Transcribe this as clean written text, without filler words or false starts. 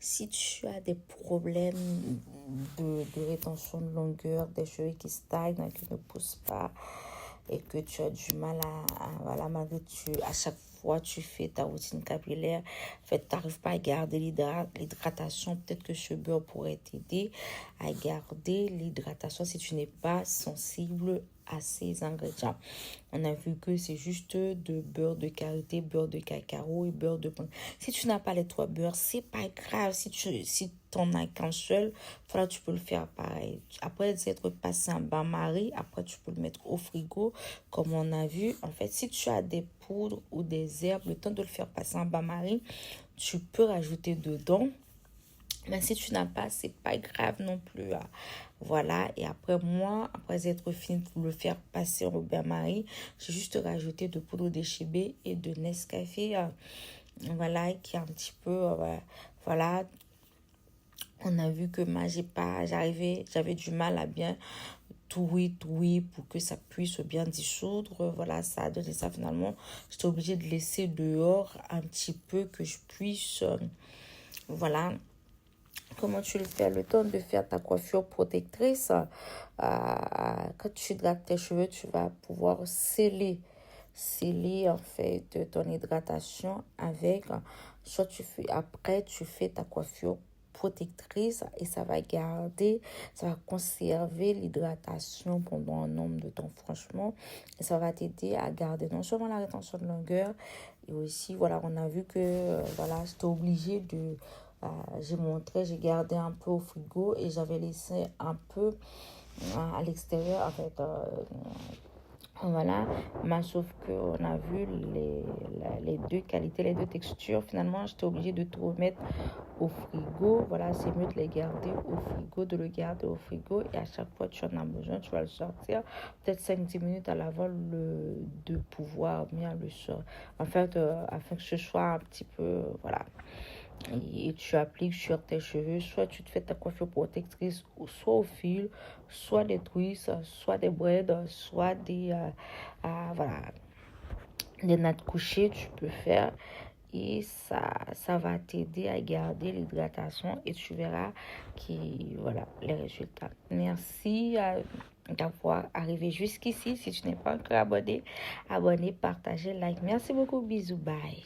Si tu as des problèmes de rétention de longueur, des cheveux qui stagnent, qui ne poussent pas, et que tu as du mal voilà, malgré à chaque fois tu fais ta routine capillaire, en fait, tu n'arrives pas à garder l'hydratation, peut-être que ce beurre pourrait t'aider à garder l'hydratation si tu n'es pas sensible à ces ingrédients. On a vu que c'est juste de beurre de karité, beurre de cacao et beurre de pain. Si tu n'as pas les trois beurres, c'est pas grave. Si tu n'en as qu'un seul, voilà, tu peux le faire pareil. Après être passé en bain-marie, après tu peux le mettre au frigo, comme on a vu. En fait, si tu as des poudres ou des herbes, le temps de le faire passer en bain-marie, tu peux rajouter dedans. Mais si tu n'as pas, c'est pas grave non plus. Voilà. Et après, moi, après être fini pour le faire passer au bain-marie, j'ai juste rajouté de poudre d'échébé et de Nescafé. Voilà, qui est un petit peu... voilà. On a vu que moi, j'avais du mal à bien touiller pour que ça puisse bien dissoudre. Voilà, ça a donné ça finalement. J'étais obligée de laisser dehors un petit peu que je puisse... voilà. Comment tu le fais? Le temps de faire ta coiffure protectrice, quand tu hydrates tes cheveux, tu vas pouvoir sceller en fait ton hydratation avec, soit tu fais ta coiffure protectrice et ça va conserver l'hydratation pendant un nombre de temps franchement, et ça va t'aider à garder non seulement la rétention de longueur, et aussi voilà, on a vu que voilà, j'étais obligée de j'ai gardé un peu au frigo et j'avais laissé un peu à l'extérieur en fait. Voilà, mais sauf qu'on a vu les deux qualités, les deux textures. Finalement, j'étais obligée de tout remettre au frigo. Voilà, c'est mieux de les garder au frigo, de le garder au frigo. Et à chaque fois que tu en as besoin, tu vas le sortir. Peut-être 5-10 minutes à l'avant de pouvoir bien le sortir. En fait, afin que ce soit un petit peu, voilà. Et tu appliques sur tes cheveux, soit tu te fais ta coiffure protectrice, soit au fil, soit des twists, soit des braids, soit voilà, des nattes couchées, tu peux faire. Et ça va t'aider à garder l'hydratation et tu verras voilà, les résultats. Merci d'avoir arrivé jusqu'ici. Si tu n'es pas encore abonné, partagez, like. Merci beaucoup. Bisous. Bye.